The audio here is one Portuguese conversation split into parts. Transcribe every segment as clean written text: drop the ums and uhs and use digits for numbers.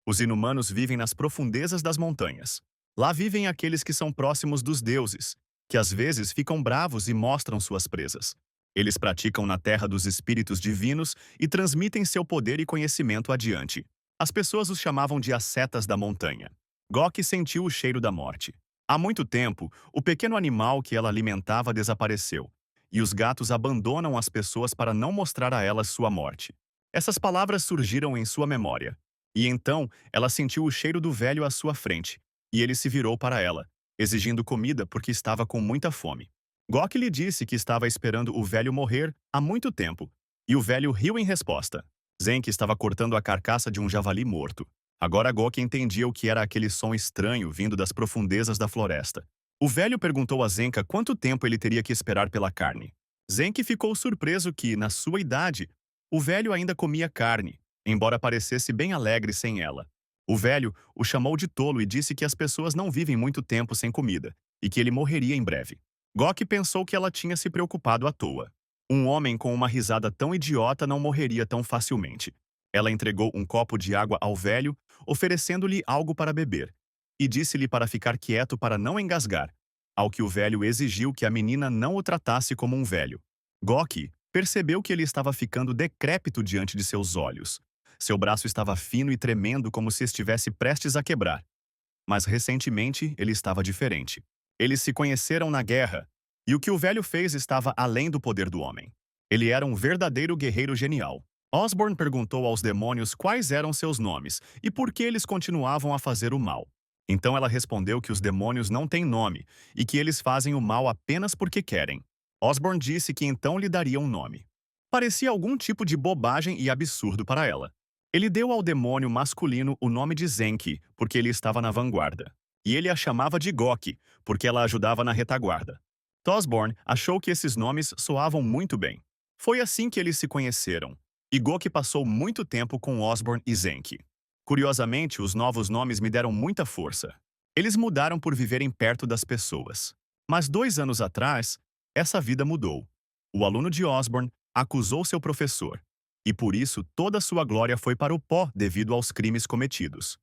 Os inumanos vivem nas profundezas das montanhas. Lá vivem aqueles que são próximos dos deuses, que às vezes ficam bravos e mostram suas presas. Eles praticam na terra dos espíritos divinos e transmitem seu poder e conhecimento adiante. As pessoas os chamavam de ascetas da montanha. Gok sentiu o cheiro da morte. Há muito tempo, o pequeno animal que ela alimentava desapareceu, e os gatos abandonam as pessoas para não mostrar a elas sua morte. Essas palavras surgiram em sua memória. E então, ela sentiu o cheiro do velho à sua frente, e ele se virou para ela, exigindo comida porque estava com muita fome. Gok lhe disse que estava esperando o velho morrer há muito tempo, e o velho riu em resposta. Zenk estava cortando a carcaça de um javali morto. Agora Gok entendia o que era aquele som estranho vindo das profundezas da floresta. O velho perguntou a Zenka quanto tempo ele teria que esperar pela carne. Zenk ficou surpreso que, na sua idade, o velho ainda comia carne, embora parecesse bem alegre sem ela. O velho o chamou de tolo e disse que as pessoas não vivem muito tempo sem comida, e que ele morreria em breve. Gok pensou que ela tinha se preocupado à toa. Um homem com uma risada tão idiota não morreria tão facilmente. Ela entregou um copo de água ao velho, oferecendo-lhe algo para beber, e disse-lhe para ficar quieto para não engasgar, ao que o velho exigiu que a menina não o tratasse como um velho. Gok percebeu que ele estava ficando decrépito diante de seus olhos. Seu braço estava fino e tremendo como se estivesse prestes a quebrar. Mas recentemente ele estava diferente. Eles se conheceram na guerra, e o que o velho fez estava além do poder do homem. Ele era um verdadeiro guerreiro genial. Osborn perguntou aos demônios quais eram seus nomes e por que eles continuavam a fazer o mal. Então ela respondeu que os demônios não têm nome e que eles fazem o mal apenas porque querem. Osborn disse que então lhe daria um nome. Parecia algum tipo de bobagem e absurdo para ela. Ele deu ao demônio masculino o nome de Zenki, porque ele estava na vanguarda. E ele a chamava de Gok, porque ela ajudava na retaguarda. Tosborn achou que esses nomes soavam muito bem. Foi assim que eles se conheceram. E Gok passou muito tempo com Osborn e Zenki. Curiosamente, os novos nomes me deram muita força. Eles mudaram por viverem perto das pessoas. Mas 2 anos atrás, essa vida mudou. O aluno de Osborn acusou seu professor, e por isso toda sua glória foi para o pó devido aos crimes cometidos.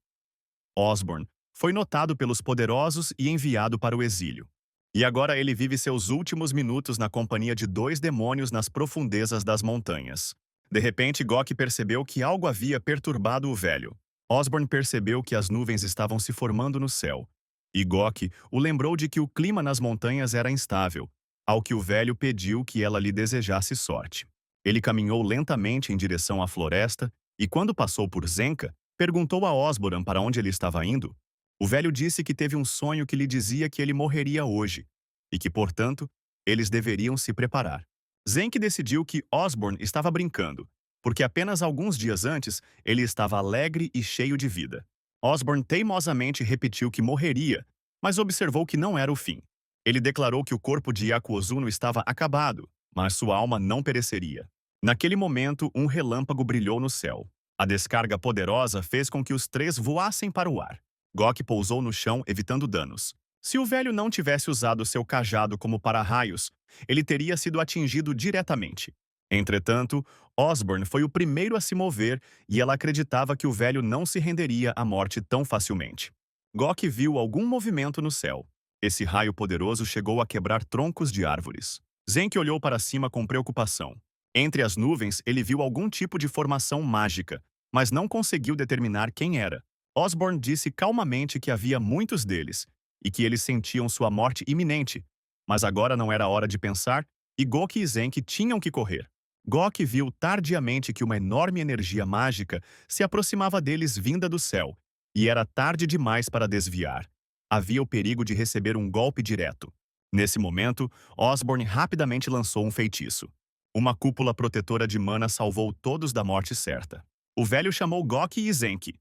Osborn foi notado pelos poderosos e enviado para o exílio. E agora ele vive seus últimos minutos na companhia de 2 demônios nas profundezas das montanhas. De repente, Gok percebeu que algo havia perturbado o velho. Osborn percebeu que as nuvens estavam se formando no céu. E Gok o lembrou de que o clima nas montanhas era instável, ao que o velho pediu que ela lhe desejasse sorte. Ele caminhou lentamente em direção à floresta e, quando passou por Zenka, perguntou a Osborn para onde ele estava indo. O velho disse que teve um sonho que lhe dizia que ele morreria hoje e que, portanto, eles deveriam se preparar. Zenk decidiu que Osborn estava brincando, porque apenas alguns dias antes ele estava alegre e cheio de vida. Osborn teimosamente repetiu que morreria, mas observou que não era o fim. Ele declarou que o corpo de Yaku Ozuno estava acabado, mas sua alma não pereceria. Naquele momento, um relâmpago brilhou no céu. A descarga poderosa fez com que os 3 voassem para o ar. Gok pousou no chão, evitando danos. Se o velho não tivesse usado seu cajado como para-raios, ele teria sido atingido diretamente. Entretanto, Osborn foi o primeiro a se mover e ela acreditava que o velho não se renderia à morte tão facilmente. Gok viu algum movimento no céu. Esse raio poderoso chegou a quebrar troncos de árvores. Zenk olhou para cima com preocupação. Entre as nuvens, ele viu algum tipo de formação mágica, mas não conseguiu determinar quem era. Osborn disse calmamente que havia muitos deles, e que eles sentiam sua morte iminente. Mas agora não era hora de pensar, e Gok e Zenk tinham que correr. Gok viu tardiamente que uma enorme energia mágica se aproximava deles vinda do céu, e era tarde demais para desviar. Havia o perigo de receber um golpe direto. Nesse momento, Osborn rapidamente lançou um feitiço. Uma cúpula protetora de mana salvou todos da morte certa. O velho chamou Gok e Zenk.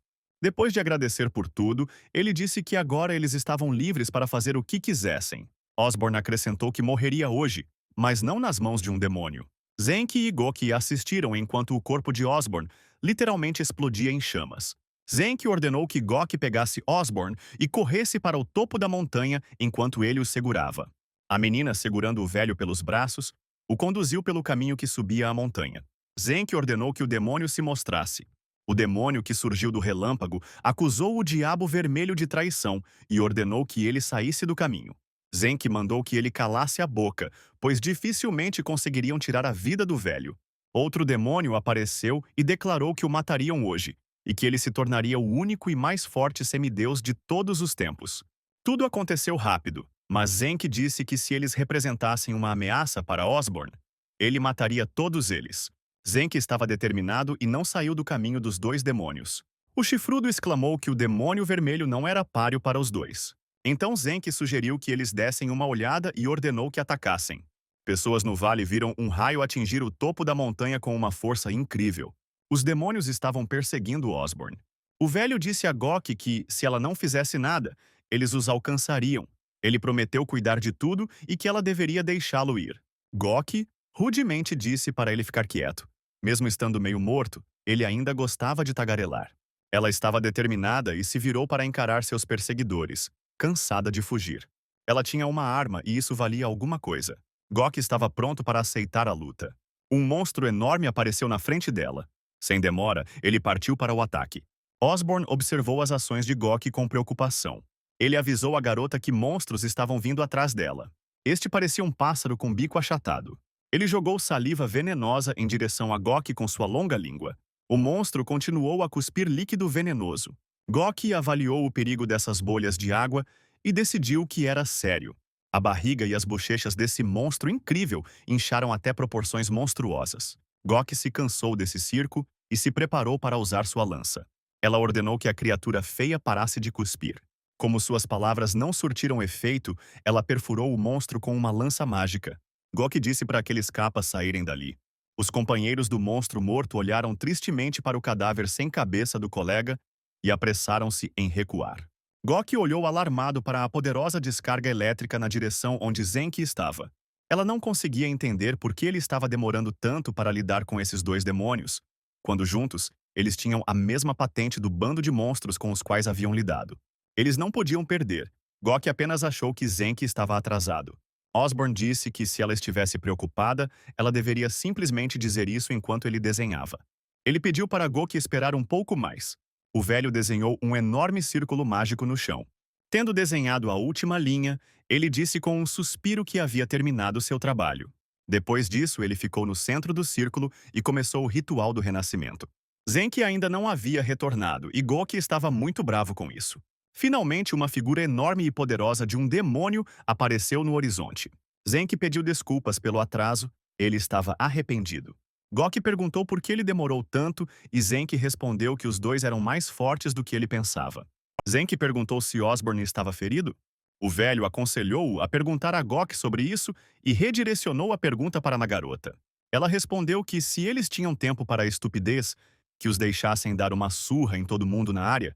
Depois de agradecer por tudo, ele disse que agora eles estavam livres para fazer o que quisessem. Osborn acrescentou que morreria hoje, mas não nas mãos de um demônio. Zenk e Gok assistiram enquanto o corpo de Osborn literalmente explodia em chamas. Zenk ordenou que Gok pegasse Osborn e corresse para o topo da montanha enquanto ele o segurava. A menina, segurando o velho pelos braços, o conduziu pelo caminho que subia a montanha. Zenk ordenou que o demônio se mostrasse. O demônio que surgiu do relâmpago acusou o diabo vermelho de traição e ordenou que ele saísse do caminho. Zenk mandou que ele calasse a boca, pois dificilmente conseguiriam tirar a vida do velho. Outro demônio apareceu e declarou que o matariam hoje, e que ele se tornaria o único e mais forte semideus de todos os tempos. Tudo aconteceu rápido, mas Zenk disse que se eles representassem uma ameaça para Osborn, ele mataria todos eles. Zenk estava determinado e não saiu do caminho dos dois demônios. O chifrudo exclamou que o demônio vermelho não era páreo para os dois. Então Zenk sugeriu que eles dessem uma olhada e ordenou que atacassem. Pessoas no vale viram um raio atingir o topo da montanha com uma força incrível. Os demônios estavam perseguindo Osborn. O velho disse a Gok que, se ela não fizesse nada, eles os alcançariam. Ele prometeu cuidar de tudo e que ela deveria deixá-lo ir. Gok rudemente disse para ele ficar quieto. Mesmo estando meio morto, ele ainda gostava de tagarelar. Ela estava determinada e se virou para encarar seus perseguidores, cansada de fugir. Ela tinha uma arma e isso valia alguma coisa. Gok estava pronto para aceitar a luta. Um monstro enorme apareceu na frente dela. Sem demora, ele partiu para o ataque. Osborn observou as ações de Gok com preocupação. Ele avisou a garota que monstros estavam vindo atrás dela. Este parecia um pássaro com bico achatado. Ele jogou saliva venenosa em direção a Gok com sua longa língua. O monstro continuou a cuspir líquido venenoso. Gok avaliou o perigo dessas bolhas de água e decidiu que era sério. A barriga e as bochechas desse monstro incrível incharam até proporções monstruosas. Gok se cansou desse circo e se preparou para usar sua lança. Ela ordenou que a criatura feia parasse de cuspir. Como suas palavras não surtiram efeito, ela perfurou o monstro com uma lança mágica. Gok disse para aqueles capas saírem dali. Os companheiros do monstro morto olharam tristemente para o cadáver sem cabeça do colega e apressaram-se em recuar. Gok olhou alarmado para a poderosa descarga elétrica na direção onde Zenk estava. Ela não conseguia entender por que ele estava demorando tanto para lidar com esses dois demônios, quando juntos, eles tinham a mesma patente do bando de monstros com os quais haviam lidado. Eles não podiam perder. Gok apenas achou que Zenk estava atrasado. Osborn disse que se ela estivesse preocupada, ela deveria simplesmente dizer isso enquanto ele desenhava. Ele pediu para Gok esperar um pouco mais. O velho desenhou um enorme círculo mágico no chão. Tendo desenhado a última linha, ele disse com um suspiro que havia terminado seu trabalho. Depois disso, ele ficou no centro do círculo e começou o ritual do renascimento. Zenk ainda não havia retornado e Gok estava muito bravo com isso. Finalmente, uma figura enorme e poderosa de um demônio apareceu no horizonte. Zenk pediu desculpas pelo atraso, ele estava arrependido. Gok perguntou por que ele demorou tanto e Zenk respondeu que os dois eram mais fortes do que ele pensava. Zenk perguntou se Osborn estava ferido. O velho aconselhou-o a perguntar a Gok sobre isso e redirecionou a pergunta para a garota. Ela respondeu que se eles tinham tempo para a estupidez, que os deixassem dar uma surra em todo mundo na área,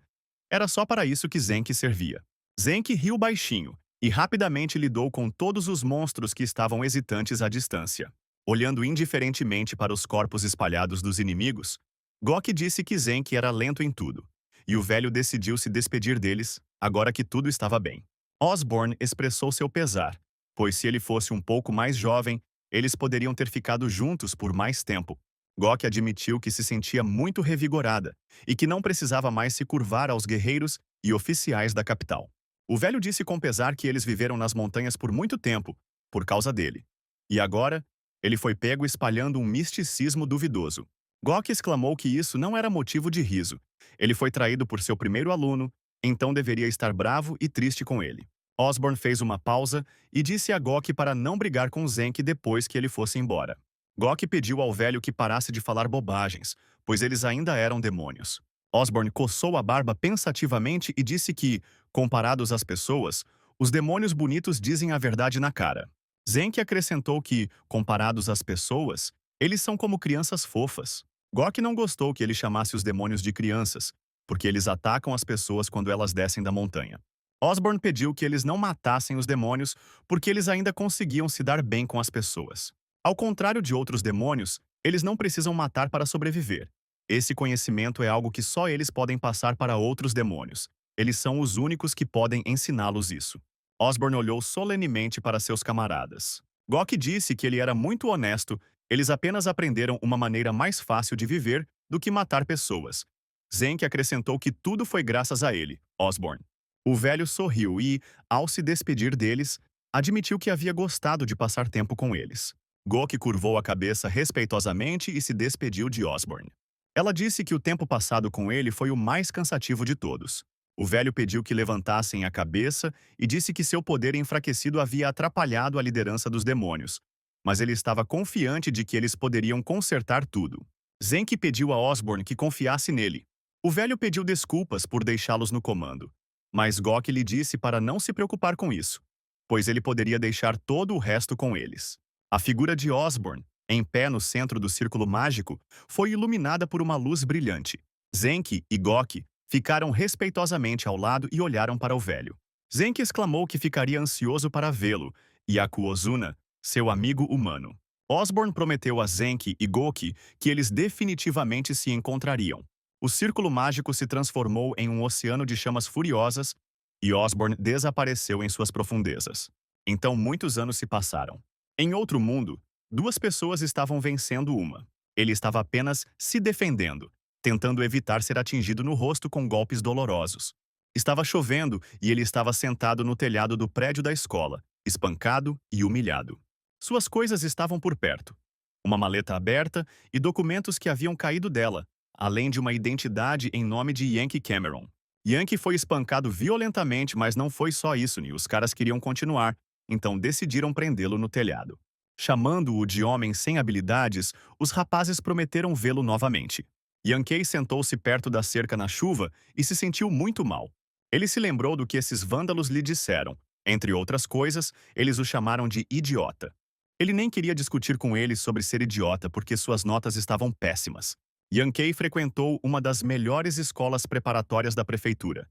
era só para isso que Zenk servia. Zenk riu baixinho e rapidamente lidou com todos os monstros que estavam hesitantes à distância. Olhando indiferentemente para os corpos espalhados dos inimigos, Gok disse que Zenk era lento em tudo, e o velho decidiu se despedir deles, agora que tudo estava bem. Osborn expressou seu pesar, pois se ele fosse um pouco mais jovem, eles poderiam ter ficado juntos por mais tempo. Gok admitiu que se sentia muito revigorada e que não precisava mais se curvar aos guerreiros e oficiais da capital. O velho disse com pesar que eles viveram nas montanhas por muito tempo, por causa dele. E agora, ele foi pego espalhando um misticismo duvidoso. Gok exclamou que isso não era motivo de riso. Ele foi traído por seu primeiro aluno, então deveria estar bravo e triste com ele. Osborn fez uma pausa e disse a Gok para não brigar com Zenk depois que ele fosse embora. Gok pediu ao velho que parasse de falar bobagens, pois eles ainda eram demônios. Osborn coçou a barba pensativamente e disse que, comparados às pessoas, os demônios bonitos dizem a verdade na cara. Zenk acrescentou que, comparados às pessoas, eles são como crianças fofas. Gok não gostou que ele chamasse os demônios de crianças, porque eles atacam as pessoas quando elas descem da montanha. Osborn pediu que eles não matassem os demônios porque eles ainda conseguiam se dar bem com as pessoas. Ao contrário de outros demônios, eles não precisam matar para sobreviver. Esse conhecimento é algo que só eles podem passar para outros demônios. Eles são os únicos que podem ensiná-los isso. Osborn olhou solenemente para seus camaradas. Gok disse que ele era muito honesto, eles apenas aprenderam uma maneira mais fácil de viver do que matar pessoas, Zenk acrescentou que tudo foi graças a ele, Osborne. O velho sorriu e, ao se despedir deles, admitiu que havia gostado de passar tempo com eles. Gok curvou a cabeça respeitosamente e se despediu de Osborne. Ela disse que o tempo passado com ele foi o mais cansativo de todos. O velho pediu que levantassem a cabeça e disse que seu poder enfraquecido havia atrapalhado a liderança dos demônios, mas ele estava confiante de que eles poderiam consertar tudo. Zenk pediu a Osborne que confiasse nele. O velho pediu desculpas por deixá-los no comando, mas Gok lhe disse para não se preocupar com isso, pois ele poderia deixar todo o resto com eles. A figura de Osborne, em pé no centro do círculo mágico, foi iluminada por uma luz brilhante. Zenk e Gok ficaram respeitosamente ao lado e olharam para o velho. Zenk exclamou que ficaria ansioso para vê-lo, e Akuozuna, seu amigo humano. Osborne prometeu a Zenk e Gok que eles definitivamente se encontrariam. O círculo mágico se transformou em um oceano de chamas furiosas e Osborne desapareceu em suas profundezas. Então muitos anos se passaram. Em outro mundo, duas pessoas estavam vencendo uma. Ele estava apenas se defendendo, tentando evitar ser atingido no rosto com golpes dolorosos. Estava chovendo e ele estava sentado no telhado do prédio da escola, espancado e humilhado. Suas coisas estavam por perto. Uma maleta aberta e documentos que haviam caído dela, além de uma identidade em nome de Yankee Cameron. Yankee foi espancado violentamente, mas não foi só isso, e os caras queriam continuar, então decidiram prendê-lo no telhado. Chamando-o de homem sem habilidades, os rapazes prometeram vê-lo novamente. Yankee sentou-se perto da cerca na chuva e se sentiu muito mal. Ele se lembrou do que esses vândalos lhe disseram. Entre outras coisas, eles o chamaram de idiota. Ele nem queria discutir com eles sobre ser idiota porque suas notas estavam péssimas. Yankee frequentou uma das melhores escolas preparatórias da prefeitura,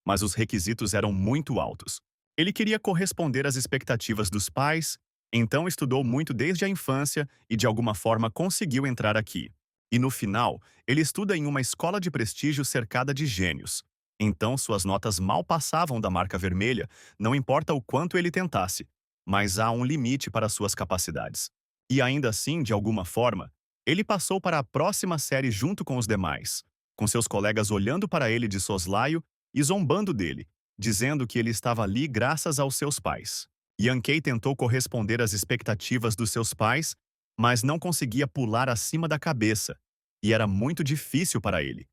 mas os requisitos eram muito altos. Ele queria corresponder às expectativas dos pais, então estudou muito desde a infância e de alguma forma conseguiu entrar aqui. E no final, ele estuda em uma escola de prestígio cercada de gênios. Então suas notas mal passavam da marca vermelha, não importa o quanto ele tentasse, mas há um limite para suas capacidades. E ainda assim, de alguma forma, ele passou para a próxima série junto com os demais, com seus colegas olhando para ele de soslaio e zombando dele, dizendo que ele estava ali graças aos seus pais. Yankee tentou corresponder às expectativas dos seus pais, mas não conseguia pular acima da cabeça, e era muito difícil para ele.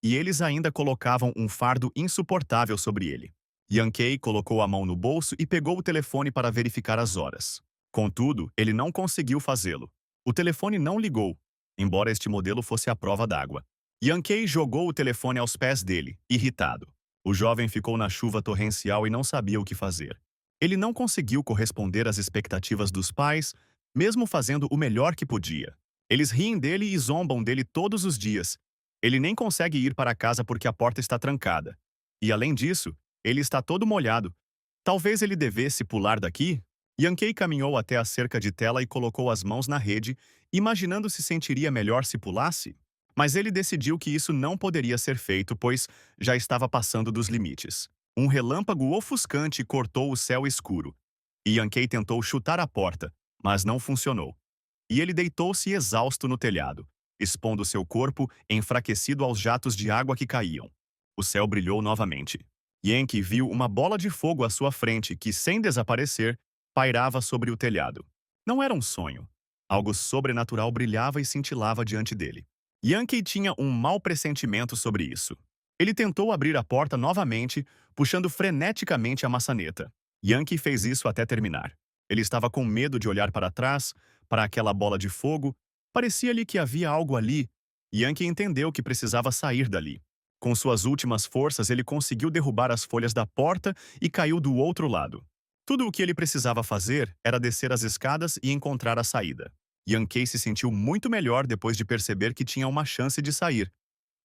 E eles ainda colocavam um fardo insuportável sobre ele. Yankee colocou a mão no bolso e pegou o telefone para verificar as horas. Contudo, ele não conseguiu fazê-lo. O telefone não ligou, embora este modelo fosse à prova d'água. Yankee jogou o telefone aos pés dele, irritado. O jovem ficou na chuva torrencial e não sabia o que fazer. Ele não conseguiu corresponder às expectativas dos pais, mesmo fazendo o melhor que podia. Eles riem dele e zombam dele todos os dias. Ele nem consegue ir para casa porque a porta está trancada. E além disso, ele está todo molhado. Talvez ele devesse pular daqui? Yankee caminhou até a cerca de tela e colocou as mãos na rede, imaginando se sentiria melhor se pulasse. Mas ele decidiu que isso não poderia ser feito, pois já estava passando dos limites. Um relâmpago ofuscante cortou o céu escuro. E Yankee tentou chutar a porta, mas não funcionou. E ele deitou-se exausto no telhado, expondo seu corpo enfraquecido aos jatos de água que caíam. O céu brilhou novamente. Yankee viu uma bola de fogo à sua frente que, sem desaparecer, pairava sobre o telhado. Não era um sonho. Algo sobrenatural brilhava e cintilava diante dele. Yankee tinha um mau pressentimento sobre isso. Ele tentou abrir a porta novamente, puxando freneticamente a maçaneta. Yankee fez isso até terminar. Ele estava com medo de olhar para trás, para aquela bola de fogo. Parecia-lhe que havia algo ali. Yankee entendeu que precisava sair dali. Com suas últimas forças, ele conseguiu derrubar as folhas da porta e caiu do outro lado. Tudo o que ele precisava fazer era descer as escadas e encontrar a saída. Yankee se sentiu muito melhor depois de perceber que tinha uma chance de sair,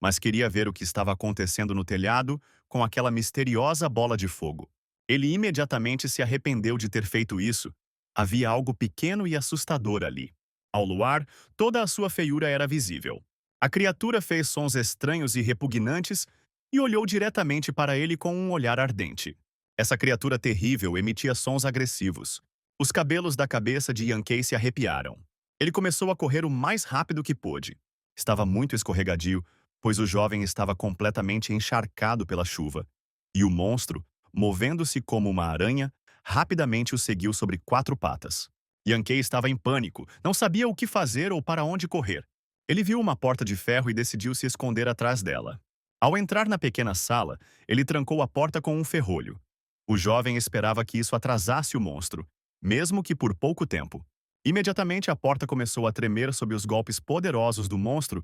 mas queria ver o que estava acontecendo no telhado com aquela misteriosa bola de fogo. Ele imediatamente se arrependeu de ter feito isso. Havia algo pequeno e assustador ali. Ao luar, toda a sua feiura era visível. A criatura fez sons estranhos e repugnantes e olhou diretamente para ele com um olhar ardente. Essa criatura terrível emitia sons agressivos. Os cabelos da cabeça de Yankee se arrepiaram. Ele começou a correr o mais rápido que pôde. Estava muito escorregadio, pois o jovem estava completamente encharcado pela chuva, e o monstro, movendo-se como uma aranha, rapidamente o seguiu sobre 4 patas. Yankee estava em pânico, não sabia o que fazer ou para onde correr. Ele viu uma porta de ferro e decidiu se esconder atrás dela. Ao entrar na pequena sala, ele trancou a porta com um ferrolho. O jovem esperava que isso atrasasse o monstro, mesmo que por pouco tempo. Imediatamente a porta começou a tremer sob os golpes poderosos do monstro.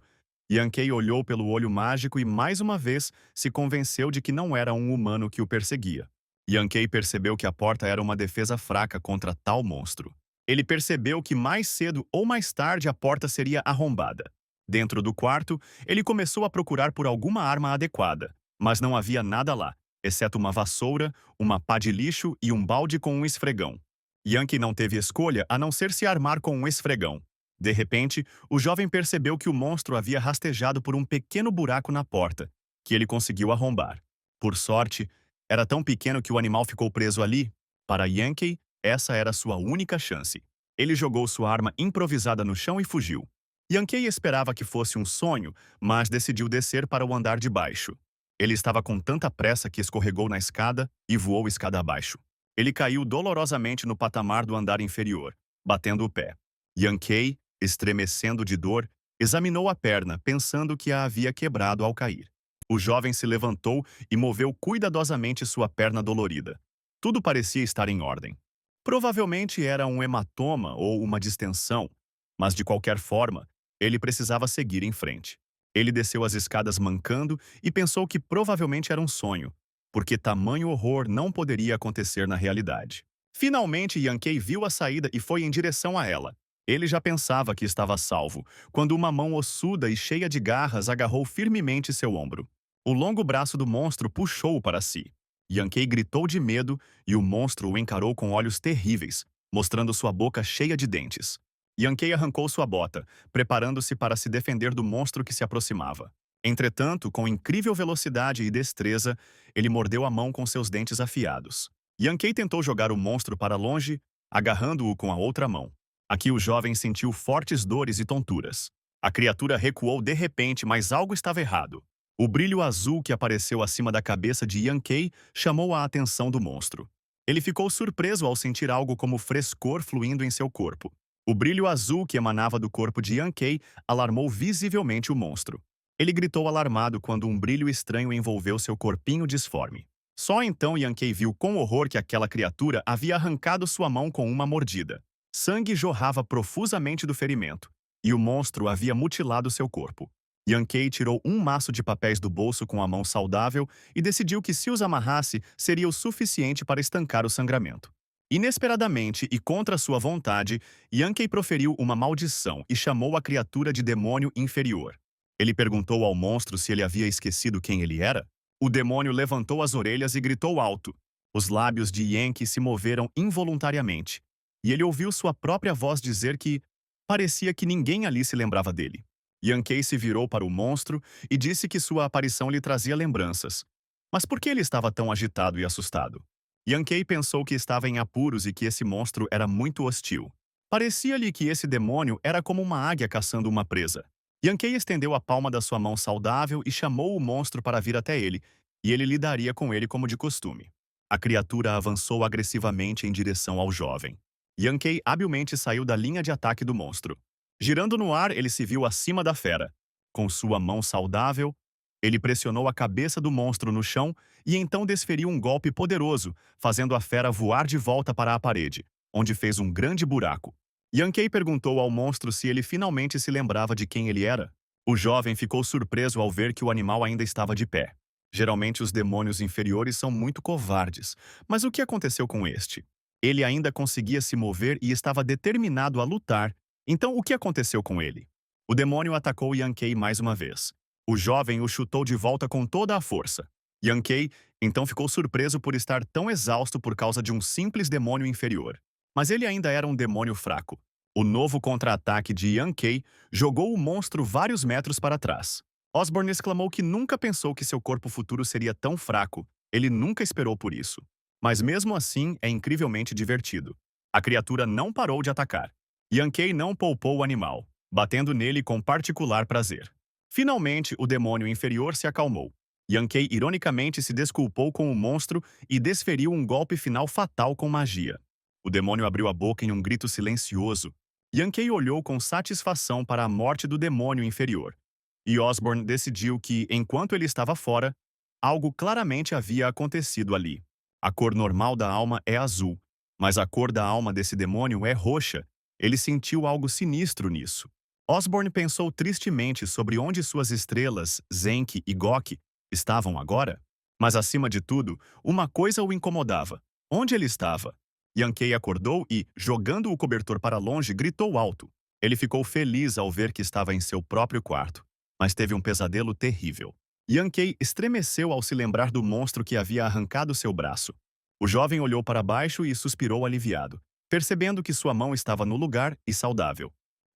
Yankee olhou pelo olho mágico e mais uma vez se convenceu de que não era um humano que o perseguia. Yankee percebeu que a porta era uma defesa fraca contra tal monstro. Ele percebeu que mais cedo ou mais tarde a porta seria arrombada. Dentro do quarto, ele começou a procurar por alguma arma adequada, mas não havia nada lá, exceto uma vassoura, uma pá de lixo e um balde com um esfregão. Yankee não teve escolha a não ser se armar com um esfregão. De repente, o jovem percebeu que o monstro havia rastejado por um pequeno buraco na porta, que ele conseguiu arrombar. Por sorte, era tão pequeno que o animal ficou preso ali. Para Yankee, essa era sua única chance. Ele jogou sua arma improvisada no chão e fugiu. Yankee esperava que fosse um sonho, mas decidiu descer para o andar de baixo. Ele estava com tanta pressa que escorregou na escada e voou escada abaixo. Ele caiu dolorosamente no patamar do andar inferior, batendo o pé. Yankee, estremecendo de dor, examinou a perna, pensando que a havia quebrado ao cair. O jovem se levantou e moveu cuidadosamente sua perna dolorida. Tudo parecia estar em ordem. Provavelmente era um hematoma ou uma distensão, mas de qualquer forma, ele precisava seguir em frente. Ele desceu as escadas mancando e pensou que provavelmente era um sonho, porque tamanho horror não poderia acontecer na realidade. Finalmente, Yankee viu a saída e foi em direção a ela. Ele já pensava que estava salvo, quando uma mão ossuda e cheia de garras agarrou firmemente seu ombro. O longo braço do monstro puxou-o para si. Yankee gritou de medo e o monstro o encarou com olhos terríveis, mostrando sua boca cheia de dentes. Yankee arrancou sua bota, preparando-se para se defender do monstro que se aproximava. Entretanto, com incrível velocidade e destreza, ele mordeu a mão com seus dentes afiados. Yankee tentou jogar o monstro para longe, agarrando-o com a outra mão. Aqui o jovem sentiu fortes dores e tonturas. A criatura recuou de repente, mas algo estava errado. O brilho azul que apareceu acima da cabeça de Yankee chamou a atenção do monstro. Ele ficou surpreso ao sentir algo como frescor fluindo em seu corpo. O brilho azul que emanava do corpo de Yankee alarmou visivelmente o monstro. Ele gritou alarmado quando um brilho estranho envolveu seu corpinho disforme. Só então Yankee viu com horror que aquela criatura havia arrancado sua mão com uma mordida. Sangue jorrava profusamente do ferimento, e o monstro havia mutilado seu corpo. Yankee tirou um maço de papéis do bolso com a mão saudável e decidiu que se os amarrasse seria o suficiente para estancar o sangramento. Inesperadamente e contra sua vontade, Yankee proferiu uma maldição e chamou a criatura de demônio inferior. Ele perguntou ao monstro se ele havia esquecido quem ele era. O demônio levantou as orelhas e gritou alto. Os lábios de Yankee se moveram involuntariamente, e ele ouviu sua própria voz dizer que parecia que ninguém ali se lembrava dele. Yankee se virou para o monstro e disse que sua aparição lhe trazia lembranças. Mas por que ele estava tão agitado e assustado? Yankee pensou que estava em apuros e que esse monstro era muito hostil. Parecia-lhe que esse demônio era como uma águia caçando uma presa. Yankee estendeu a palma da sua mão saudável e chamou o monstro para vir até ele, e ele lidaria com ele como de costume. A criatura avançou agressivamente em direção ao jovem. Yankee habilmente saiu da linha de ataque do monstro. Girando no ar, ele se viu acima da fera. Com sua mão saudável, ele pressionou a cabeça do monstro no chão e então desferiu um golpe poderoso, fazendo a fera voar de volta para a parede, onde fez um grande buraco. Yankee perguntou ao monstro se ele finalmente se lembrava de quem ele era. O jovem ficou surpreso ao ver que o animal ainda estava de pé. Geralmente os demônios inferiores são muito covardes, mas o que aconteceu com este? Ele ainda conseguia se mover e estava determinado a lutar. Então, o que aconteceu com ele? O demônio atacou Yankee mais uma vez. O jovem o chutou de volta com toda a força. Yankee então ficou surpreso por estar tão exausto por causa de um simples demônio inferior. Mas ele ainda era um demônio fraco. O novo contra-ataque de Yankee jogou o monstro vários metros para trás. Osborn exclamou que nunca pensou que seu corpo futuro seria tão fraco. Ele nunca esperou por isso. Mas mesmo assim, é incrivelmente divertido. A criatura não parou de atacar. Yankee não poupou o animal, batendo nele com particular prazer. Finalmente, o demônio inferior se acalmou. Yankee ironicamente se desculpou com o monstro e desferiu um golpe final fatal com magia. O demônio abriu a boca em um grito silencioso. Yankee olhou com satisfação para a morte do demônio inferior. E Osborn decidiu que, enquanto ele estava fora, algo claramente havia acontecido ali. A cor normal da alma é azul, mas a cor da alma desse demônio é roxa. Ele sentiu algo sinistro nisso. Osborn pensou tristemente sobre onde suas estrelas, Zenk e Gok, estavam agora. Mas acima de tudo, uma coisa o incomodava. Onde ele estava? Yankee acordou e, jogando o cobertor para longe, gritou alto. Ele ficou feliz ao ver que estava em seu próprio quarto, mas teve um pesadelo terrível. Yankee estremeceu ao se lembrar do monstro que havia arrancado seu braço. O jovem olhou para baixo e suspirou aliviado, percebendo que sua mão estava no lugar e saudável.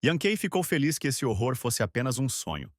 Yankee ficou feliz que esse horror fosse apenas um sonho,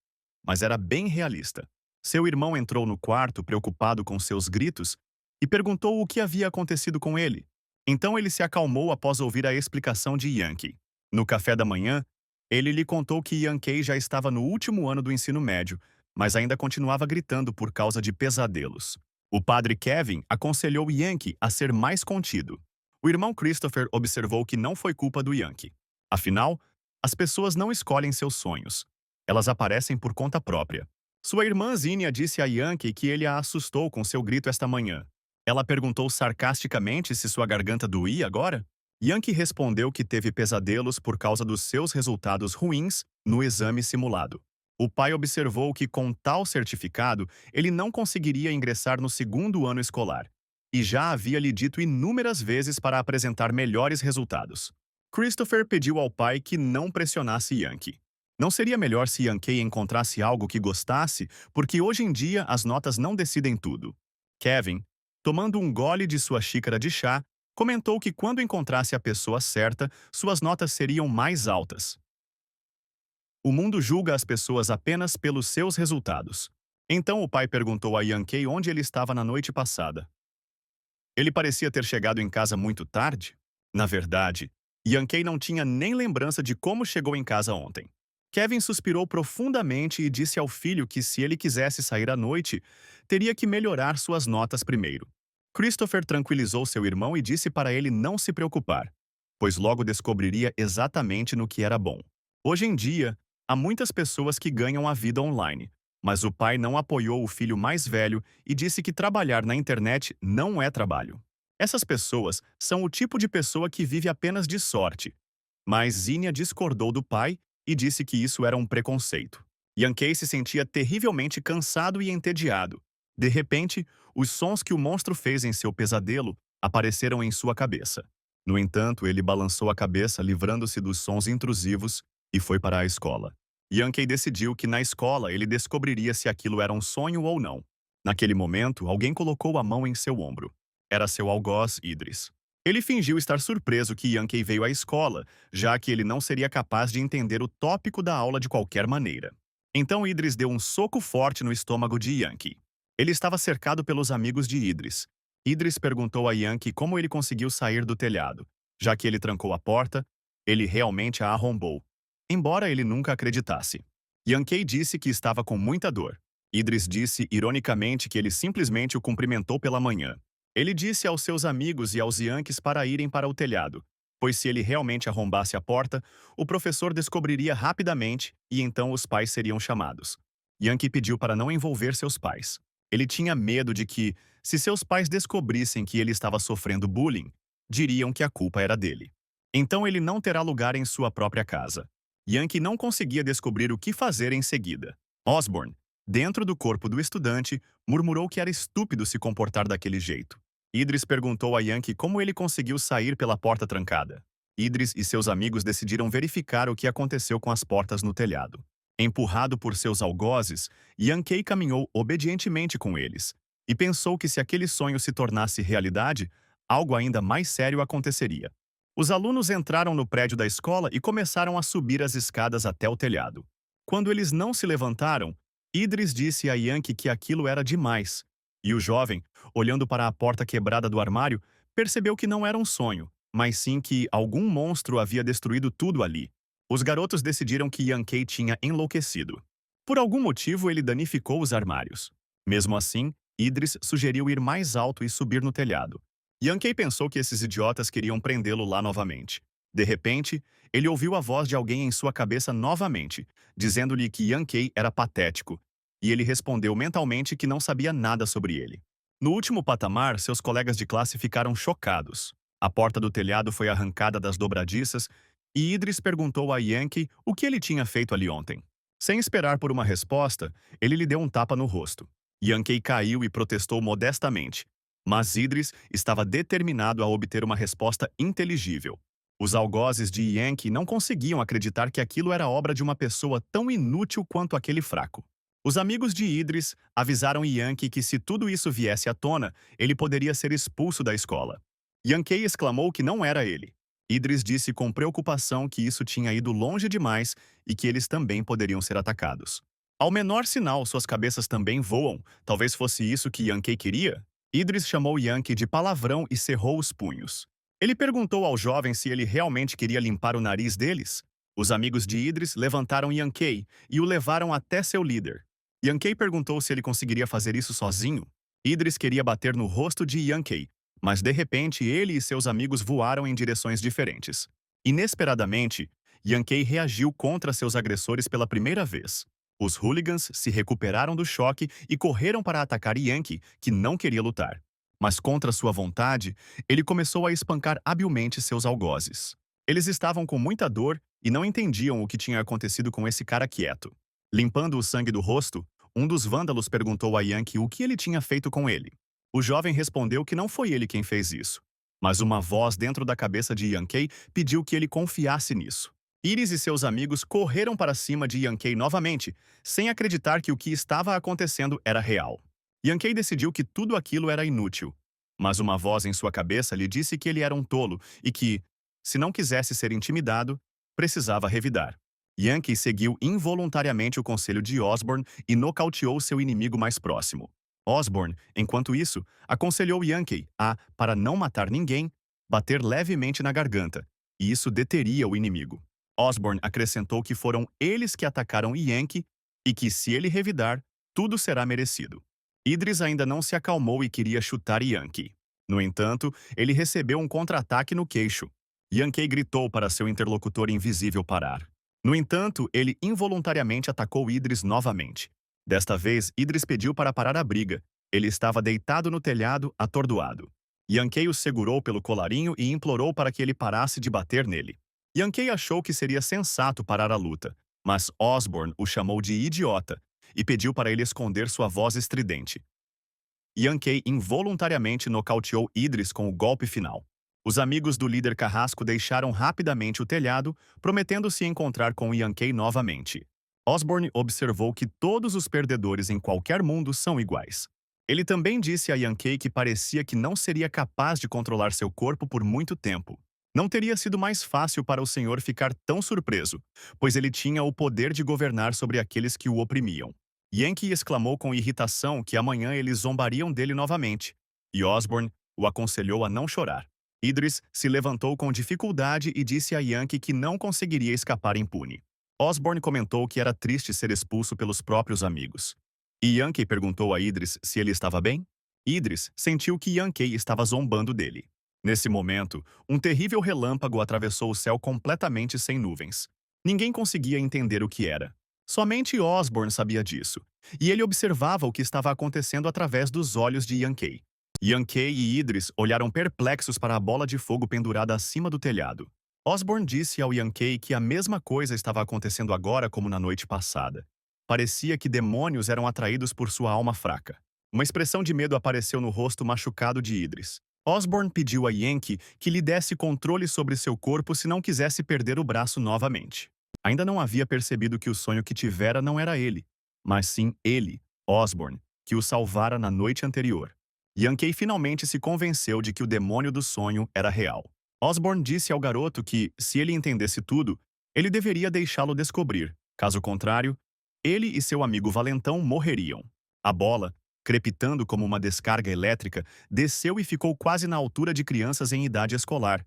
mas era bem realista. Seu irmão entrou no quarto, preocupado com seus gritos, e perguntou o que havia acontecido com ele. Então ele se acalmou após ouvir a explicação de Yankee. No café da manhã, ele lhe contou que Yankee já estava no último ano do ensino médio, mas ainda continuava gritando por causa de pesadelos. O padre Kevin aconselhou Yankee a ser mais contido. O irmão Christopher observou que não foi culpa do Yankee. Afinal, as pessoas não escolhem seus sonhos. Elas aparecem por conta própria. Sua irmã Zinnia disse a Yankee que ele a assustou com seu grito esta manhã. Ela perguntou sarcasticamente se sua garganta doía agora. Yankee respondeu que teve pesadelos por causa dos seus resultados ruins no exame simulado. O pai observou que, com tal certificado, ele não conseguiria ingressar no segundo ano escolar. E já havia lhe dito inúmeras vezes para apresentar melhores resultados. Christopher pediu ao pai que não pressionasse Yankee. Não seria melhor se Yankee encontrasse algo que gostasse, porque hoje em dia as notas não decidem tudo. Kevin, tomando um gole de sua xícara de chá, comentou que quando encontrasse a pessoa certa, suas notas seriam mais altas. O mundo julga as pessoas apenas pelos seus resultados. Então o pai perguntou a Yankee onde ele estava na noite passada. Ele parecia ter chegado em casa muito tarde. Na verdade, Yankee não tinha nem lembrança de como chegou em casa ontem. Kevin suspirou profundamente e disse ao filho que se ele quisesse sair à noite, teria que melhorar suas notas primeiro. Christopher tranquilizou seu irmão e disse para ele não se preocupar, pois logo descobriria exatamente no que era bom. Hoje em dia, há muitas pessoas que ganham a vida online, mas o pai não apoiou o filho mais velho e disse que trabalhar na internet não é trabalho. Essas pessoas são o tipo de pessoa que vive apenas de sorte. Mas Zinnia discordou do pai e disse que isso era um preconceito. Yankee se sentia terrivelmente cansado e entediado. De repente, os sons que o monstro fez em seu pesadelo apareceram em sua cabeça. No entanto, ele balançou a cabeça, livrando-se dos sons intrusivos, e foi para a escola. Yankee decidiu que na escola ele descobriria se aquilo era um sonho ou não. Naquele momento, alguém colocou a mão em seu ombro. Era seu algoz, Idris. Ele fingiu estar surpreso que Yankee veio à escola, já que ele não seria capaz de entender o tópico da aula de qualquer maneira. Então Idris deu um soco forte no estômago de Yankee. Ele estava cercado pelos amigos de Idris. Idris perguntou a Yankee como ele conseguiu sair do telhado. Já que ele trancou a porta, ele realmente a arrombou, embora ele nunca acreditasse. Yankee disse que estava com muita dor. Idris disse ironicamente que ele simplesmente o cumprimentou pela manhã. Ele disse aos seus amigos e aos Yankees para irem para o telhado, pois se ele realmente arrombasse a porta, o professor descobriria rapidamente e então os pais seriam chamados. Yankee pediu para não envolver seus pais. Ele tinha medo de que, se seus pais descobrissem que ele estava sofrendo bullying, diriam que a culpa era dele. Então ele não terá lugar em sua própria casa. Yankee não conseguia descobrir o que fazer em seguida. Osborn, dentro do corpo do estudante, murmurou que era estúpido se comportar daquele jeito. Idris perguntou a Yankee como ele conseguiu sair pela porta trancada. Idris e seus amigos decidiram verificar o que aconteceu com as portas no telhado. Empurrado por seus algozes, Yankee caminhou obedientemente com eles, e pensou que se aquele sonho se tornasse realidade, algo ainda mais sério aconteceria. Os alunos entraram no prédio da escola e começaram a subir as escadas até o telhado. Quando eles não se levantaram, Idris disse a Yankee que aquilo era demais, e o jovem, olhando para a porta quebrada do armário, percebeu que não era um sonho, mas sim que algum monstro havia destruído tudo ali. Os garotos decidiram que Yankee tinha enlouquecido. Por algum motivo, ele danificou os armários. Mesmo assim, Idris sugeriu ir mais alto e subir no telhado. Yankee pensou que esses idiotas queriam prendê-lo lá novamente. De repente, ele ouviu a voz de alguém em sua cabeça novamente, dizendo-lhe que Yankee era patético, e ele respondeu mentalmente que não sabia nada sobre ele. No último patamar, seus colegas de classe ficaram chocados. A porta do telhado foi arrancada das dobradiças e Idris perguntou a Yankee o que ele tinha feito ali ontem. Sem esperar por uma resposta, ele lhe deu um tapa no rosto. Yankee caiu e protestou modestamente, mas Idris estava determinado a obter uma resposta inteligível. Os algozes de Yankee não conseguiam acreditar que aquilo era obra de uma pessoa tão inútil quanto aquele fraco. Os amigos de Idris avisaram Yankee que se tudo isso viesse à tona, ele poderia ser expulso da escola. Yankee exclamou que não era ele. Idris disse com preocupação que isso tinha ido longe demais e que eles também poderiam ser atacados. Ao menor sinal, suas cabeças também voam. Talvez fosse isso que Yankee queria? Idris chamou Yankee de palavrão e cerrou os punhos. Ele perguntou ao jovem se ele realmente queria limpar o nariz deles. Os amigos de Idris levantaram Yankee e o levaram até seu líder. Yankee perguntou se ele conseguiria fazer isso sozinho. Idris queria bater no rosto de Yankee, mas de repente ele e seus amigos voaram em direções diferentes. Inesperadamente, Yankee reagiu contra seus agressores pela primeira vez. Os hooligans se recuperaram do choque e correram para atacar Yankee, que não queria lutar. Mas contra sua vontade, ele começou a espancar habilmente seus algozes. Eles estavam com muita dor e não entendiam o que tinha acontecido com esse cara quieto. Limpando o sangue do rosto, um dos vândalos perguntou a Yankee o que ele tinha feito com ele. O jovem respondeu que não foi ele quem fez isso. Mas uma voz dentro da cabeça de Yankee pediu que ele confiasse nisso. Iris e seus amigos correram para cima de Yankee novamente, sem acreditar que o que estava acontecendo era real. Yankee decidiu que tudo aquilo era inútil. Mas uma voz em sua cabeça lhe disse que ele era um tolo e que, se não quisesse ser intimidado, precisava revidar. Yankee seguiu involuntariamente o conselho de Osborn e nocauteou seu inimigo mais próximo. Osborn, enquanto isso, aconselhou Yankee a, para não matar ninguém, bater levemente na garganta, e isso deteria o inimigo. Osborn acrescentou que foram eles que atacaram Yankee e que, se ele revidar, tudo será merecido. Idris ainda não se acalmou e queria chutar Yankee. No entanto, ele recebeu um contra-ataque no queixo. Yankee gritou para seu interlocutor invisível parar. No entanto, ele involuntariamente atacou Idris novamente. Desta vez, Idris pediu para parar a briga. Ele estava deitado no telhado, atordoado. Yankee o segurou pelo colarinho e implorou para que ele parasse de bater nele. Yankee achou que seria sensato parar a luta, mas Osborn o chamou de idiota e pediu para ele esconder sua voz estridente. Yankee involuntariamente nocauteou Idris com o golpe final. Os amigos do líder carrasco deixaram rapidamente o telhado, prometendo se encontrar com Yankee novamente. Osborn observou que todos os perdedores em qualquer mundo são iguais. Ele também disse a Yankee que parecia que não seria capaz de controlar seu corpo por muito tempo. Não teria sido mais fácil para o senhor ficar tão surpreso, pois ele tinha o poder de governar sobre aqueles que o oprimiam. Yankee exclamou com irritação que amanhã eles zombariam dele novamente, e Osborn o aconselhou a não chorar. Idris se levantou com dificuldade e disse a Yankee que não conseguiria escapar impune. Osborn comentou que era triste ser expulso pelos próprios amigos. E Yankee perguntou a Idris se ele estava bem. Idris sentiu que Yankee estava zombando dele. Nesse momento, um terrível relâmpago atravessou o céu completamente sem nuvens. Ninguém conseguia entender o que era. Somente Osborn sabia disso, e ele observava o que estava acontecendo através dos olhos de Yankee. Yankee e Idris olharam perplexos para a bola de fogo pendurada acima do telhado. Osborn disse ao Yankee que a mesma coisa estava acontecendo agora como na noite passada. Parecia que demônios eram atraídos por sua alma fraca. Uma expressão de medo apareceu no rosto machucado de Idris. Osborn pediu a Yankee que lhe desse controle sobre seu corpo se não quisesse perder o braço novamente. Ainda não havia percebido que o sonho que tivera não era ele, mas sim ele, Osborn, que o salvara na noite anterior. Yankee finalmente se convenceu de que o demônio do sonho era real. Osborn disse ao garoto que, se ele entendesse tudo, ele deveria deixá-lo descobrir. Caso contrário, ele e seu amigo valentão morreriam. A bola, crepitando como uma descarga elétrica, desceu e ficou quase na altura de crianças em idade escolar.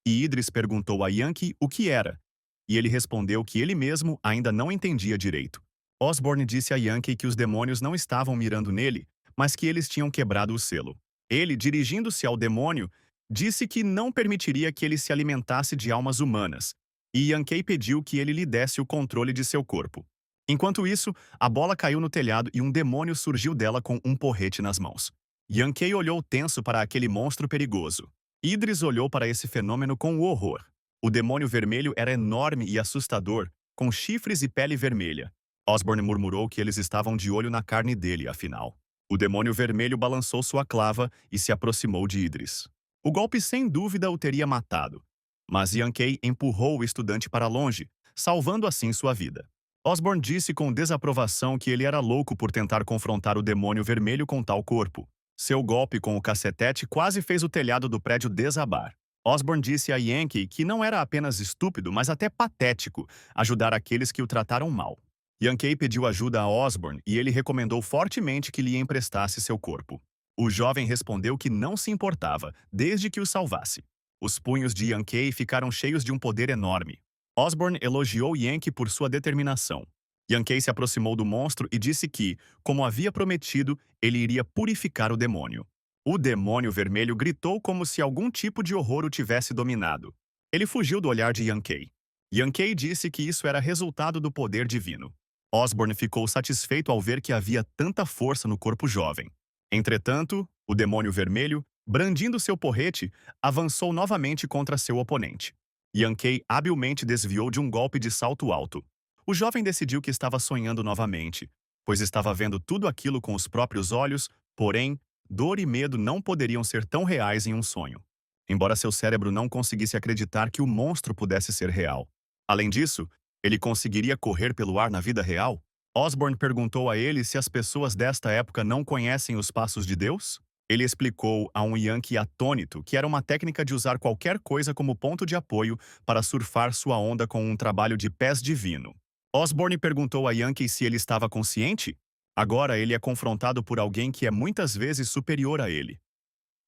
E Idris perguntou a Yankee o que era, e ele respondeu que ele mesmo ainda não entendia direito. Osborn disse a Yankee que os demônios não estavam mirando nele, mas que eles tinham quebrado o selo. Ele, dirigindo-se ao demônio, disse que não permitiria que ele se alimentasse de almas humanas, e Yankee pediu que ele lhe desse o controle de seu corpo. Enquanto isso, a bola caiu no telhado e um demônio surgiu dela com um porrete nas mãos. Yankee olhou tenso para aquele monstro perigoso. Idris olhou para esse fenômeno com horror. O demônio vermelho era enorme e assustador, com chifres e pele vermelha. Osborn murmurou que eles estavam de olho na carne dele, afinal. O demônio vermelho balançou sua clava e se aproximou de Idris. O golpe sem dúvida o teria matado, mas Yankee empurrou o estudante para longe, salvando assim sua vida. Osborn disse com desaprovação que ele era louco por tentar confrontar o demônio vermelho com tal corpo. Seu golpe com o cacetete quase fez o telhado do prédio desabar. Osborn disse a Yankee que não era apenas estúpido, mas até patético ajudar aqueles que o trataram mal. Yankee pediu ajuda a Osborn e ele recomendou fortemente que lhe emprestasse seu corpo. O jovem respondeu que não se importava, desde que o salvasse. Os punhos de Yankee ficaram cheios de um poder enorme. Osborn elogiou Yankee por sua determinação. Yankee se aproximou do monstro e disse que, como havia prometido, ele iria purificar o demônio. O demônio vermelho gritou como se algum tipo de horror o tivesse dominado. Ele fugiu do olhar de Yankee. Yankee disse que isso era resultado do poder divino. Osborn ficou satisfeito ao ver que havia tanta força no corpo jovem. Entretanto, o demônio vermelho, brandindo seu porrete, avançou novamente contra seu oponente. Yankee habilmente desviou de um golpe de salto alto. O jovem decidiu que estava sonhando novamente, pois estava vendo tudo aquilo com os próprios olhos, porém, dor e medo não poderiam ser tão reais em um sonho. Embora seu cérebro não conseguisse acreditar que o monstro pudesse ser real. Além disso, ele conseguiria correr pelo ar na vida real? Osborn perguntou a ele se as pessoas desta época não conhecem os passos de Deus? Ele explicou a um Yankee atônito que era uma técnica de usar qualquer coisa como ponto de apoio para surfar sua onda com um trabalho de pés divino. Osborn perguntou a Yankee se ele estava consciente. Agora ele é confrontado por alguém que é muitas vezes superior a ele.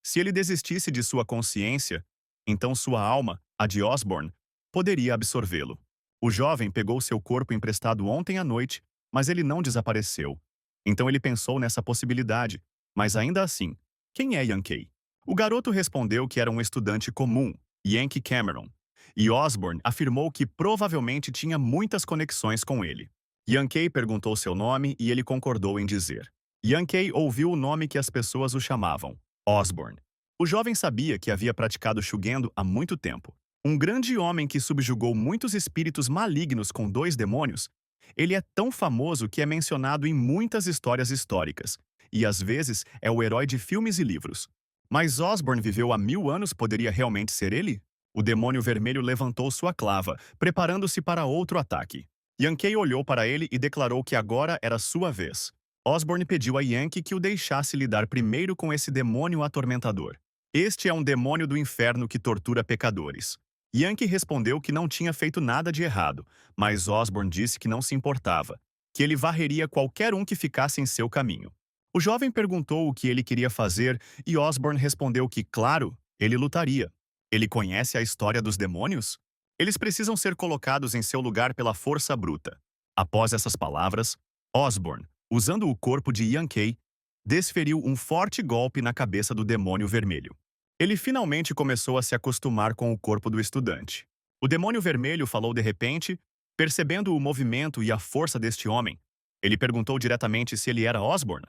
Se ele desistisse de sua consciência, então sua alma, a de Osborn, poderia absorvê-lo. O jovem pegou seu corpo emprestado ontem à noite, mas ele não desapareceu. Então ele pensou nessa possibilidade, mas ainda assim, quem é Yankee? O garoto respondeu que era um estudante comum, Yankee Cameron, e Osborn afirmou que provavelmente tinha muitas conexões com ele. Yankee perguntou seu nome e ele concordou em dizer. Yankee ouviu o nome que as pessoas o chamavam, Osborn. O jovem sabia que havia praticado Shugendo há muito tempo. Um grande homem que subjugou muitos espíritos malignos com 2 demônios, ele é tão famoso que é mencionado em muitas histórias históricas, e às vezes é o herói de filmes e livros. Mas Osborn viveu há 1000 anos, poderia realmente ser ele? O demônio vermelho levantou sua clava, preparando-se para outro ataque. Yankee olhou para ele e declarou que agora era sua vez. Osborn pediu a Yankee que o deixasse lidar primeiro com esse demônio atormentador. Este é um demônio do inferno que tortura pecadores. Yankee respondeu que não tinha feito nada de errado, mas Osborn disse que não se importava, que ele varreria qualquer um que ficasse em seu caminho. O jovem perguntou o que ele queria fazer e Osborn respondeu que, claro, ele lutaria. Ele conhece a história dos demônios? Eles precisam ser colocados em seu lugar pela força bruta. Após essas palavras, Osborn, usando o corpo de Yankee, desferiu um forte golpe na cabeça do demônio vermelho. Ele finalmente começou a se acostumar com o corpo do estudante. O demônio vermelho falou de repente, percebendo o movimento e a força deste homem. Ele perguntou diretamente se ele era Osborn.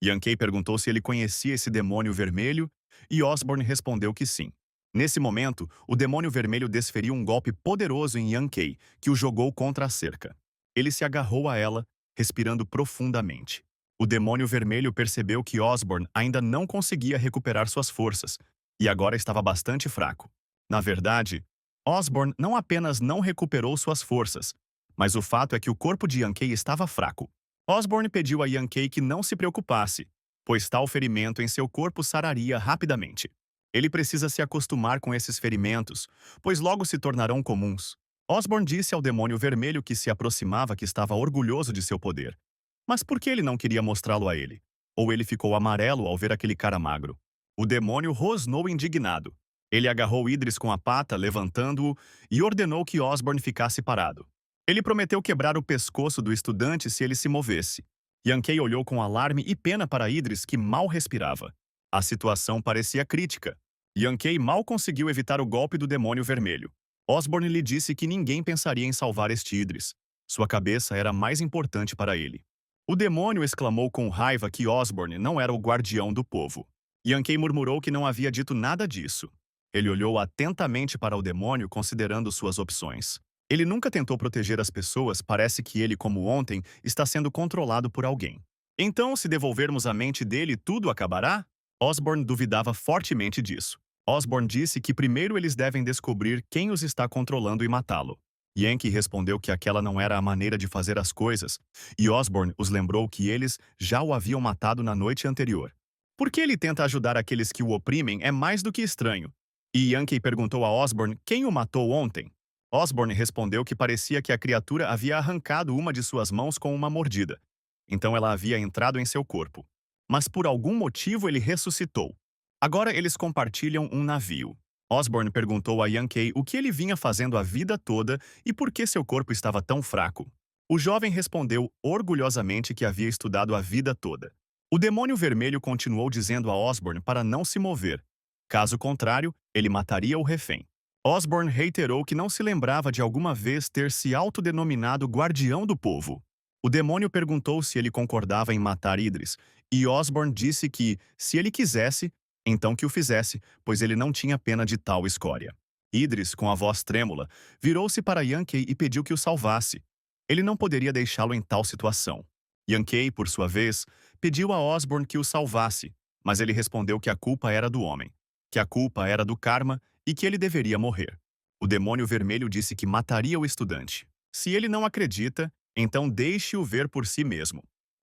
Yankee perguntou se ele conhecia esse demônio vermelho, e Osborn respondeu que sim. Nesse momento, o demônio vermelho desferiu um golpe poderoso em Yankee, que o jogou contra a cerca. Ele se agarrou a ela, respirando profundamente. O demônio vermelho percebeu que Osborn ainda não conseguia recuperar suas forças, e agora estava bastante fraco. Na verdade, Osborn não apenas não recuperou suas forças, mas o fato é que o corpo de Yankee estava fraco. Osborn pediu a Yankee que não se preocupasse, pois tal ferimento em seu corpo sararia rapidamente. Ele precisa se acostumar com esses ferimentos, pois logo se tornarão comuns. Osborn disse ao demônio vermelho que se aproximava que estava orgulhoso de seu poder. Mas por que ele não queria mostrá-lo a ele? Ou ele ficou amarelo ao ver aquele cara magro? O demônio rosnou indignado. Ele agarrou Idris com a pata, levantando-o, e ordenou que Osborn ficasse parado. Ele prometeu quebrar o pescoço do estudante se ele se movesse. Yankee olhou com alarme e pena para Idris, que mal respirava. A situação parecia crítica. Yankee mal conseguiu evitar o golpe do demônio vermelho. Osborn lhe disse que ninguém pensaria em salvar este Idris. Sua cabeça era mais importante para ele. O demônio exclamou com raiva que Osborn não era o guardião do povo. Yankee murmurou que não havia dito nada disso. Ele olhou atentamente para o demônio, considerando suas opções. Ele nunca tentou proteger as pessoas, parece que ele, como ontem, está sendo controlado por alguém. Então, se devolvermos a mente dele, tudo acabará? Osborn duvidava fortemente disso. Osborn disse que primeiro eles devem descobrir quem os está controlando e matá-lo. Yankee respondeu que aquela não era a maneira de fazer as coisas, e Osborn os lembrou que eles já o haviam matado na noite anterior. Por que ele tenta ajudar aqueles que o oprimem é mais do que estranho. E Yankee perguntou a Osborn quem o matou ontem. Osborn respondeu que parecia que a criatura havia arrancado uma de suas mãos com uma mordida. Então ela havia entrado em seu corpo. Mas por algum motivo ele ressuscitou. Agora eles compartilham um navio. Osborn perguntou a Yankee o que ele vinha fazendo a vida toda e por que seu corpo estava tão fraco. O jovem respondeu orgulhosamente que havia estudado a vida toda. O demônio vermelho continuou dizendo a Osborn para não se mover. Caso contrário, ele mataria o refém. Osborn reiterou que não se lembrava de alguma vez ter se autodenominado guardião do povo. O demônio perguntou se ele concordava em matar Idris, e Osborn disse que, se ele quisesse, então que o fizesse, pois ele não tinha pena de tal escória. Idris, com a voz trêmula, virou-se para Yankee e pediu que o salvasse. Ele não poderia deixá-lo em tal situação. Yankee, por sua vez, pediu a Osborn que o salvasse, mas ele respondeu que a culpa era do homem, que a culpa era do karma e que ele deveria morrer. O demônio vermelho disse que mataria o estudante. Se ele não acredita, então deixe-o ver por si mesmo.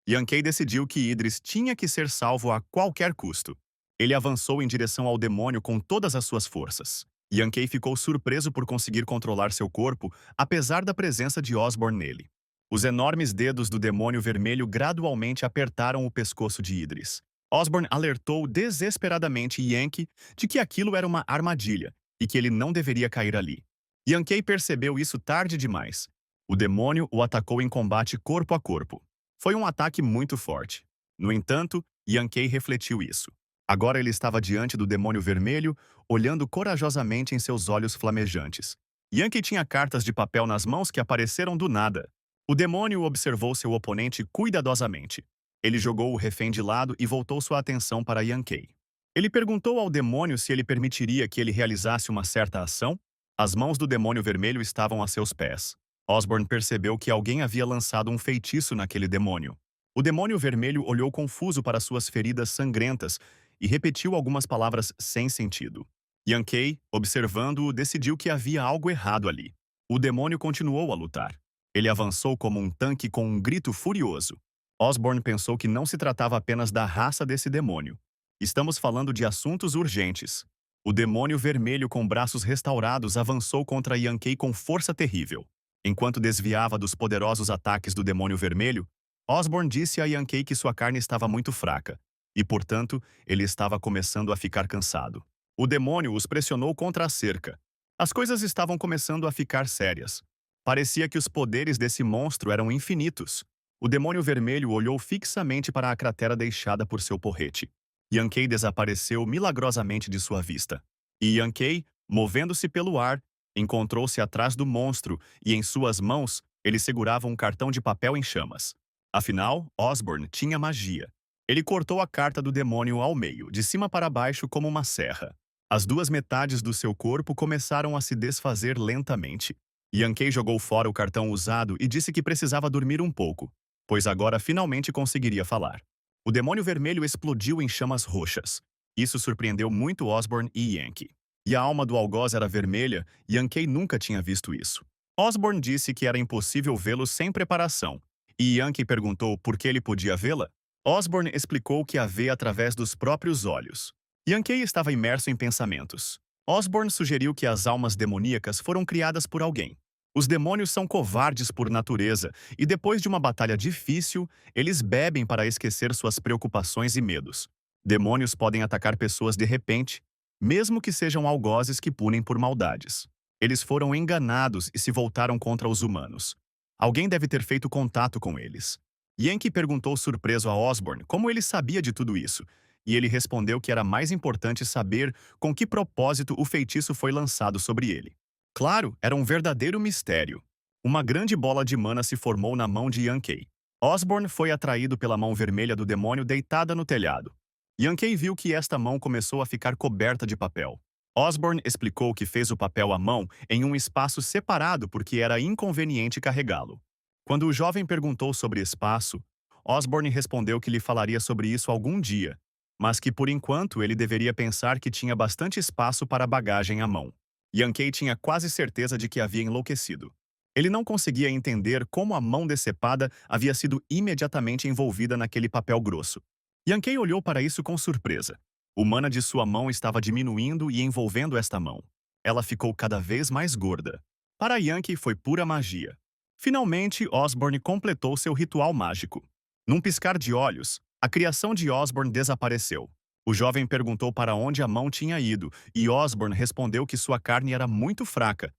Yankee decidiu que Idris tinha que ser salvo a qualquer custo. Ele avançou em direção ao demônio com todas as suas forças. Yankee ficou surpreso por conseguir controlar seu corpo, apesar da presença de Osborn nele. Os enormes dedos do demônio vermelho gradualmente apertaram o pescoço de Idris. Osborn alertou desesperadamente Yankee de que aquilo era uma armadilha e que ele não deveria cair ali. Yankee percebeu isso tarde demais. O demônio o atacou em combate corpo a corpo. Foi um ataque muito forte. No entanto, Yankee refletiu isso. Agora ele estava diante do demônio vermelho, olhando corajosamente em seus olhos flamejantes. Yankee tinha cartas de papel nas mãos que apareceram do nada. O demônio observou seu oponente cuidadosamente. Ele jogou o refém de lado e voltou sua atenção para Yankee. Ele perguntou ao demônio se ele permitiria que ele realizasse uma certa ação. As mãos do demônio vermelho estavam a seus pés. Osborn percebeu que alguém havia lançado um feitiço naquele demônio. O demônio vermelho olhou confuso para suas feridas sangrentas e repetiu algumas palavras sem sentido. Yankee, observando-o, decidiu que havia algo errado ali. O demônio continuou a lutar. Ele avançou como um tanque com um grito furioso. Osborn pensou que não se tratava apenas da raça desse demônio. Estamos falando de assuntos urgentes. O demônio vermelho com braços restaurados avançou contra Yankee com força terrível. Enquanto desviava dos poderosos ataques do demônio vermelho, Osborn disse a Yankee que sua carne estava muito fraca, e, portanto, ele estava começando a ficar cansado. O demônio os pressionou contra a cerca. As coisas estavam começando a ficar sérias. Parecia que os poderes desse monstro eram infinitos. O demônio vermelho olhou fixamente para a cratera deixada por seu porrete. Yankee desapareceu milagrosamente de sua vista. E Yankee, movendo-se pelo ar, encontrou-se atrás do monstro e em suas mãos ele segurava um cartão de papel em chamas. Afinal, Osborn tinha magia. Ele cortou a carta do demônio ao meio, de cima para baixo como uma serra. As duas metades do seu corpo começaram a se desfazer lentamente. Yankee jogou fora o cartão usado e disse que precisava dormir um pouco, pois agora finalmente conseguiria falar. O demônio vermelho explodiu em chamas roxas. Isso surpreendeu muito Osborn e Yankee. E a alma do algoz era vermelha, e Yankee nunca tinha visto isso. Osborn disse que era impossível vê-lo sem preparação, e Yankee perguntou por que ele podia vê-la. Osborn explicou que a vê através dos próprios olhos. Yankee estava imerso em pensamentos. Osborn sugeriu que as almas demoníacas foram criadas por alguém. Os demônios são covardes por natureza, e depois de uma batalha difícil, eles bebem para esquecer suas preocupações e medos. Demônios podem atacar pessoas de repente, mesmo que sejam algozes que punem por maldades. Eles foram enganados e se voltaram contra os humanos. Alguém deve ter feito contato com eles. Yankee perguntou surpreso a Osborn como ele sabia de tudo isso, e ele respondeu que era mais importante saber com que propósito o feitiço foi lançado sobre ele. Claro, era um verdadeiro mistério. Uma grande bola de mana se formou na mão de Yankee. Osborn foi atraído pela mão vermelha do demônio deitada no telhado. Yankee viu que esta mão começou a ficar coberta de papel. Osborn explicou que fez o papel à mão em um espaço separado porque era inconveniente carregá-lo. Quando o jovem perguntou sobre espaço, Osborn respondeu que lhe falaria sobre isso algum dia, mas que por enquanto ele deveria pensar que tinha bastante espaço para bagagem à mão. Yankee tinha quase certeza de que havia enlouquecido. Ele não conseguia entender como a mão decepada havia sido imediatamente envolvida naquele papel grosso. Yankee olhou para isso com surpresa. O mana de sua mão estava diminuindo e envolvendo esta mão. Ela ficou cada vez mais gorda. Para Yankee foi pura magia. Finalmente, Osborn completou seu ritual mágico. Num piscar de olhos, a criação de Osborn desapareceu. O jovem perguntou para onde a mão tinha ido, e Osborn respondeu que sua carne era muito fraca,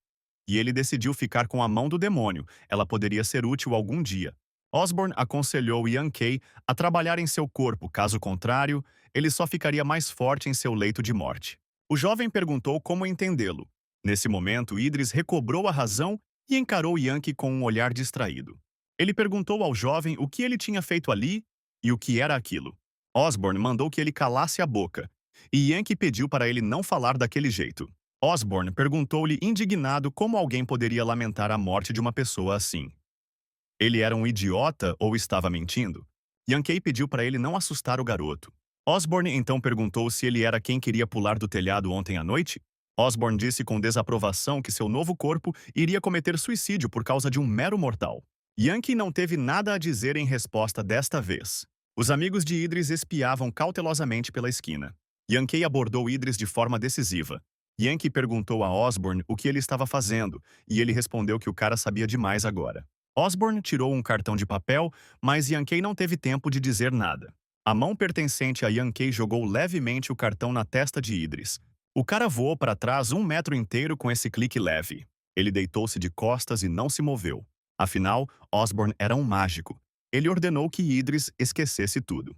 e ele decidiu ficar com a mão do demônio. Ela poderia ser útil algum dia. Osborn aconselhou Yankee a trabalhar em seu corpo, caso contrário, ele só ficaria mais forte em seu leito de morte. O jovem perguntou como entendê-lo. Nesse momento, Idris recobrou a razão e encarou Yankee com um olhar distraído. Ele perguntou ao jovem o que ele tinha feito ali e o que era aquilo. Osborn mandou que ele calasse a boca, e Yankee pediu para ele não falar daquele jeito. Osborn perguntou-lhe indignado como alguém poderia lamentar a morte de uma pessoa assim. Ele era um idiota ou estava mentindo? Yankee pediu para ele não assustar o garoto. Osborn então perguntou se ele era quem queria pular do telhado ontem à noite. Osborn disse com desaprovação que seu novo corpo iria cometer suicídio por causa de um mero mortal. Yankee não teve nada a dizer em resposta desta vez. Os amigos de Idris espiavam cautelosamente pela esquina. Yankee abordou Idris de forma decisiva. Yankee perguntou a Osborn o que ele estava fazendo, e ele respondeu que o cara sabia demais agora. Osborn tirou um cartão de papel, mas Yankee não teve tempo de dizer nada. A mão pertencente a Yankee jogou levemente o cartão na testa de Idris. O cara voou para trás 1 metro inteiro com esse clique leve. Ele deitou-se de costas e não se moveu. Afinal, Osborn era um mágico. Ele ordenou que Idris esquecesse tudo.